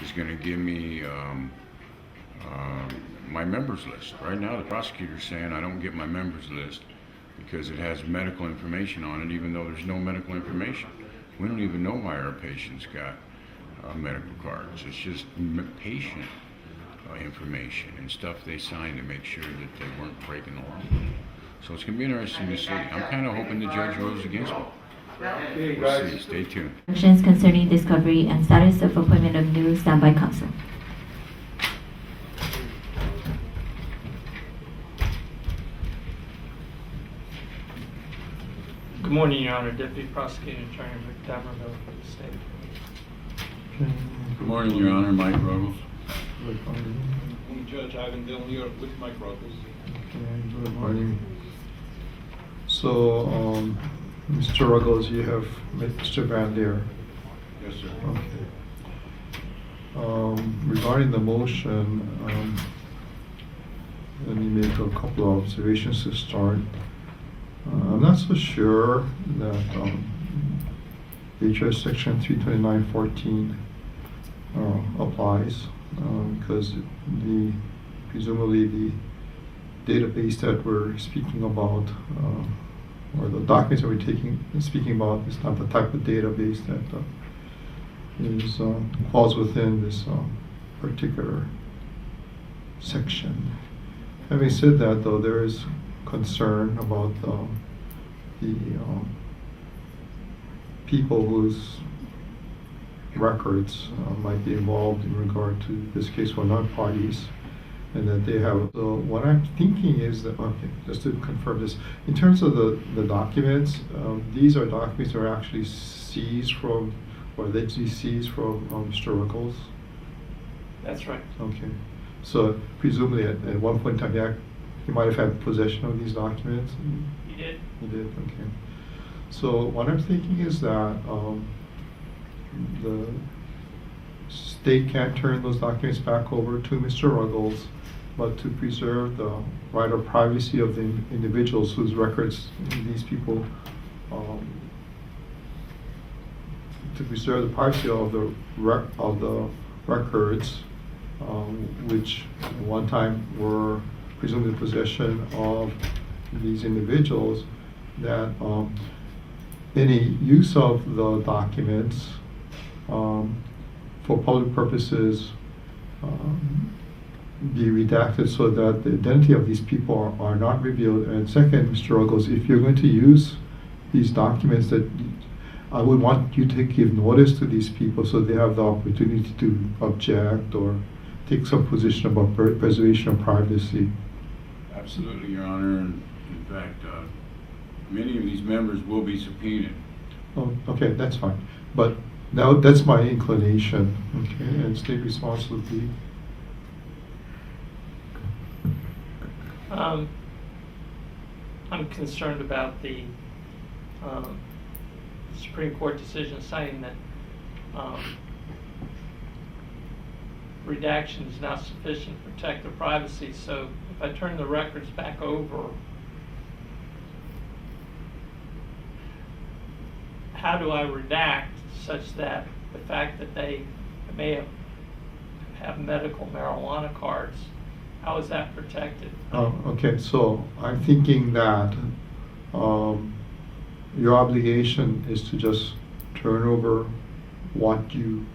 is going to give me my members list. Right now, the prosecutor's saying I don't get my members list because it has medical information on it, even though there's no medical information. We don't even know why our patients got medical cards. It's just patient information and stuff they signed to make sure that they weren't breaking the law. So it's going to be interesting to see. I'm kind of hoping the judge rules against me. We'll see. Stay tuned. Questions concerning discovery and status of appointment of new standby counsel. Good morning, Your Honor. Deputy Prosecuting Attorney Rick Damerville for the state. Good morning, Your Honor. Mike Ruggles. Good Morning, Judge Ivan Dillon here with Mike Ruggles. morning. So, Mr. Ruggles, you have met Mr. Van there. Yes, sir. Okay. Regarding the motion, let me make a couple of observations to start. I'm not so sure that HS section 329.14 applies because presumably the database that we're speaking about or the documents that we're speaking about is not the type of database that falls within this particular section. Having said that, though, there is concern about the people whose records might be involved in regard to this case who are not parties, and that they have. So what I'm thinking is that, okay, just to confirm this, in terms of the documents, these are documents that are actually seized from, or allegedly seized from Mr. Ruggles. That's right. Okay, so presumably at one point in time, he might have had possession of these documents. He did. He did, okay. So what I'm thinking is that the state can't turn those documents back over to Mr. Ruggles, but to preserve the right of privacy of the individuals whose records these people, to preserve the privacy of the records, which at one time were presumably the possession of these individuals, that any use of the documents for public purposes be redacted so that the identity of these people are not revealed. And second, Mr. Ruggles, if you're going to use these documents, that I would want you to give notice to these people so they have the opportunity to object or take some position about preservation of privacy. Absolutely, Your Honor. And in fact, many of these members will be subpoenaed. Oh, okay, that's fine. But now that's my inclination, okay, and state responsibility. I'm concerned about the Supreme Court decision saying that redaction is not sufficient to protect the privacy. So if I turn the records back over, how do I redact such that the fact that they may have medical marijuana cards, how is that protected? Okay, so I'm thinking that your obligation is to just turn over what you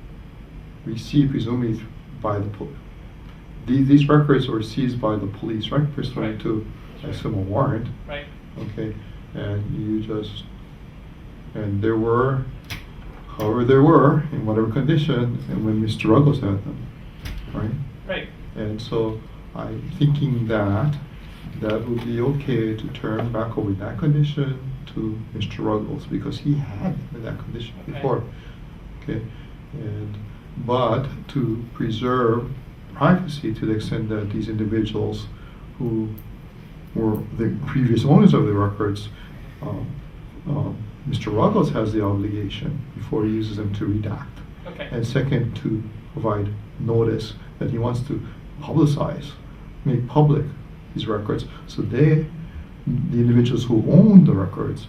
receive, presumably by the police. These records were seized by the police, right? Pursuant to, I assume, a warrant. Right. Okay, and you just, and there were, however there were, in whatever condition, and when Mr. Ruggles had them, right? Right. And so I'm thinking that would be okay to turn back over that condition to Mr. Ruggles because he had that condition before. Okay, but to preserve privacy to the extent that these individuals who were the previous owners of the records, Mr. Ruggles has the obligation before he uses them to redact. Okay. And second, to provide notice that he wants to publicize, make public these records, so the individuals who own the records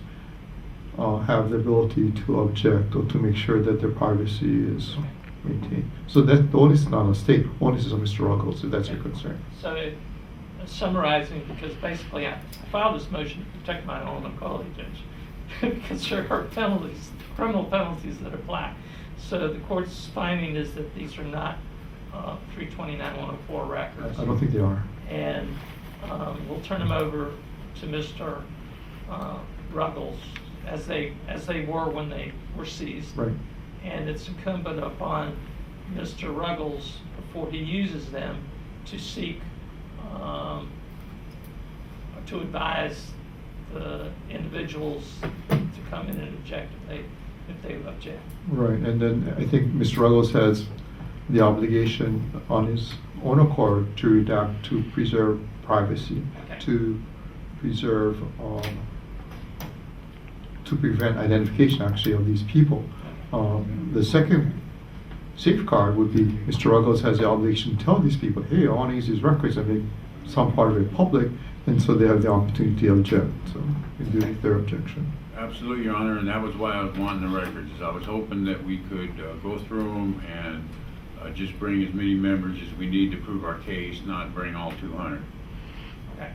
have the ability to object or to make sure that their privacy is maintain. So that the onus is not on the state, onus is on Mr. Ruggles, if that's your concern. So summarizing, because basically I filed this motion to protect my own locality, Judge, because there are penalties, criminal penalties that apply. So the court's finding is that these are not 329-104 records. I don't think they are. And we'll turn them over to Mr. Ruggles as they were when they were seized. Right. And it's incumbent upon Mr. Ruggles, before he uses them, to seek, to advise the individuals to come in and object if they object. Right, and then I think Mr. Ruggles has the obligation on his own accord to redact, to preserve privacy, Okay. to preserve, to prevent identification actually of these people. The second safeguard would be Mr. Ruggles has the obligation to tell these people, hey, I want to use these records and make some part of it public, and so they have the opportunity to object, so in doing their objection. Absolutely, Your Honor, and that was why I was wanting the records. Is I was hoping that we could go through them and just bring as many members as we need to prove our case, not bring all 200. Okay.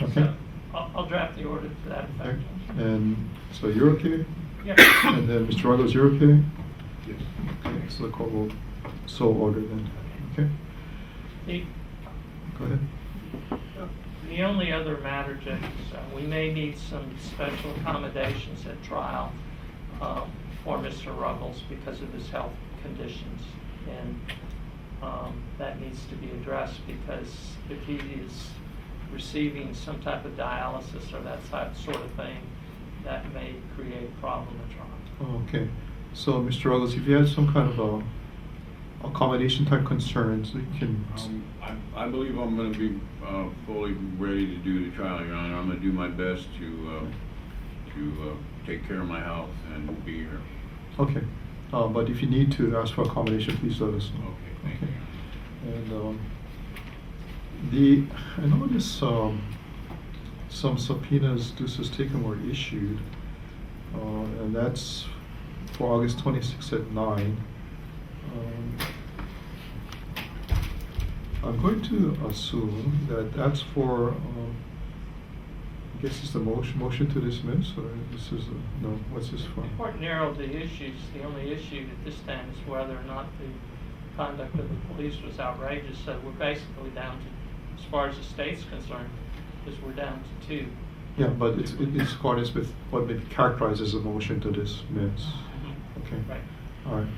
Okay. So I'll draft the order to that effect. Okay. And so you're okay? Yeah. And then Mr. Ruggles, you're okay? Yes. Okay, so the court will so order then, okay? The, Go ahead. the only other matter, Judge, is we may need some special accommodations at trial for Mr. Ruggles because of his health conditions. And that needs to be addressed, because if he is receiving some type of dialysis or that sort of thing, that may create a problem at trial. Okay, so Mr. Ruggles, if you have some kind of accommodation type concerns, you can, I believe I'm going to be fully ready to do the trial, Your Honor. I'm going to do my best to take care of my health and be here. okay. But if you need to ask for accommodation, please let us know. Okay, thank you. And I noticed some subpoenas due taken were issued, and that's for August 26th at 9. I'm going to assume that that's for, I guess it's the motion to dismiss, or this is, no, what's this for? The court narrowed the issues. The only issue at this time is whether or not the conduct of the police was outrageous. So we're basically down to, as far as the state's concerned, is we're down to 2. Yeah, but it's accordance with what may be characterized as a motion to dismiss. Mhm. Okay. Right. All right.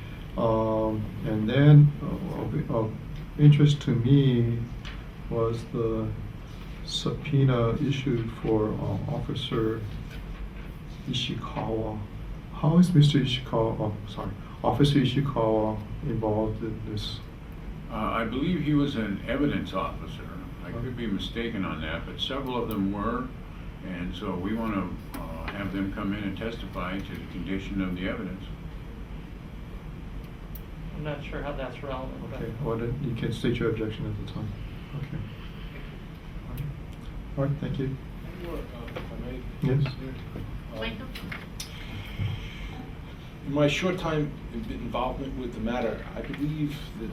And then of interest to me was the subpoena issued for Officer Ishikawa. How is Mr. Ishikawa, Officer Ishikawa involved in this? I believe he was an evidence officer. I could be mistaken on that, but several of them were. And so we want to have them come in and testify to the condition of the evidence. I'm not sure how that's relevant. but- Okay, well, then you can state your objection at the time. Okay. All right, thank you. If I may. Yes. Um, In my short time involvement with the matter, I believe that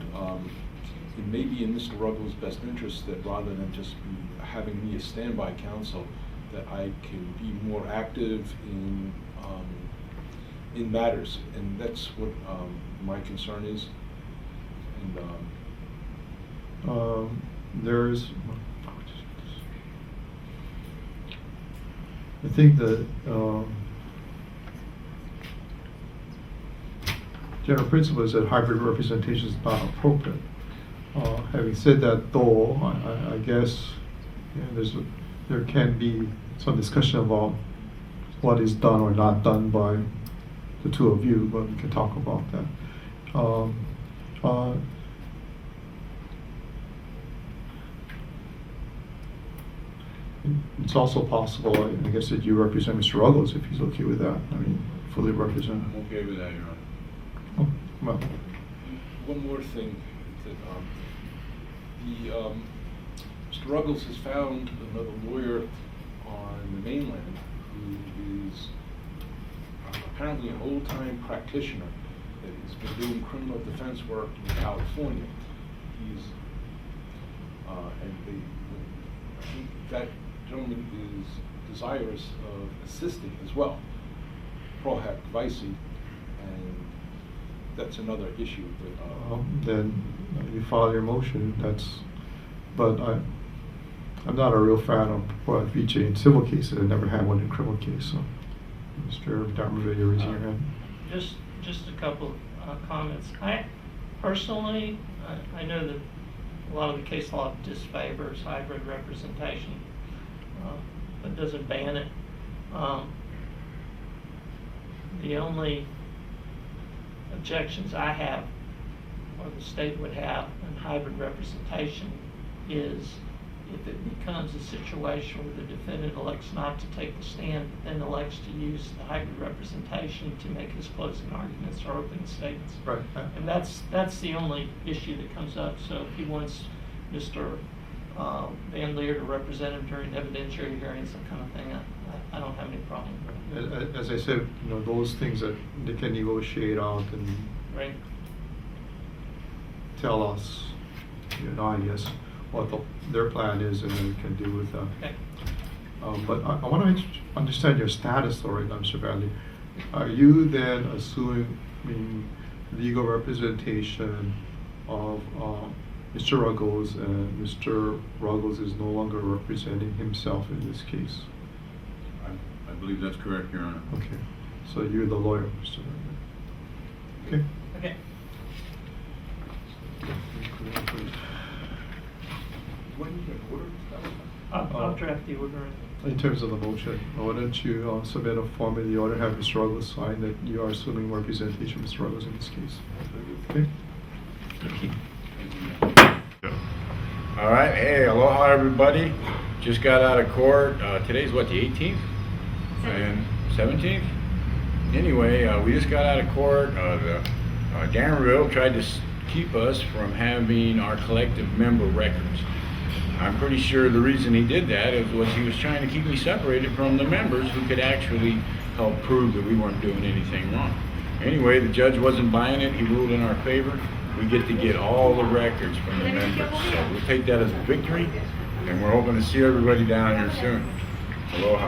it may be in Mr. Ruggles' best interest that rather than just be having me as standby counsel, that I can be more active in matters, and that's what my concern is. And There's, I think that general principle is that hybrid representation is not appropriate. Having said that, though, I guess there can be some discussion about what is done or not done by the two of you, but we can talk about that. It's also possible, I guess, that you represent Mr. Ruggles, if he's okay with that. I mean, fully represent. I'm okay with that, Your Honor. Oh, well, one more thing, that Mr. Ruggles has found another lawyer on the mainland who is apparently an old-time practitioner he's been doing criminal defense work in California. He's, I think that gentleman is desirous of assisting as well, pro hac vice, and that's another issue. But, Then you file your motion, but I'm not a real fan of pro hac vice in civil cases. I never had one in criminal case, so. Mr. Darmerville, you're raising your hand. Just a couple comments. I personally, I know that a lot of the case law disfavors hybrid representation, but doesn't ban it. The only objections I have, or the state would have, in hybrid representation is if it becomes a situation where the defendant elects not to take the stand, but then elects to use the hybrid representation to make his closing arguments or opening statements. Right. And that's the only issue that comes up. So if he wants Mr. Van Leer to represent him during evidentiary hearings, that kind of thing, I don't have any problem with it. As I said, those things that they can negotiate out and Right? tell us, I guess, what their plan is, and then we can deal with that. Okay. But I want to understand your status though right now, Mr. Bradley. Are you then assuming legal representation of Mr. Ruggles, and Mr. Ruggles is no longer representing himself in this case? I believe that's correct, Your Honor. Okay, so you're the lawyer, Mr. Bradley. Okay. Okay. when you can order that? I'll draft the order. In terms of the motion, why don't you submit a form in the order, have Mr. Ruggles sign that you are assuming representation of Mr. Ruggles in this case. Okay? All right, hey, aloha everybody. Just got out of court. Today's what, the 18th? And 17th? Anyway, we just got out of court. Darrenville tried to keep us from having our collective member records. I'm pretty sure the reason he did that was he was trying to keep me separated from the members who could actually help prove that we weren't doing anything wrong. Anyway, the judge wasn't buying it. He ruled in our favor. We get to get all the records from the members. So we'll take that as a victory, and we're hoping to see everybody down here soon. Aloha.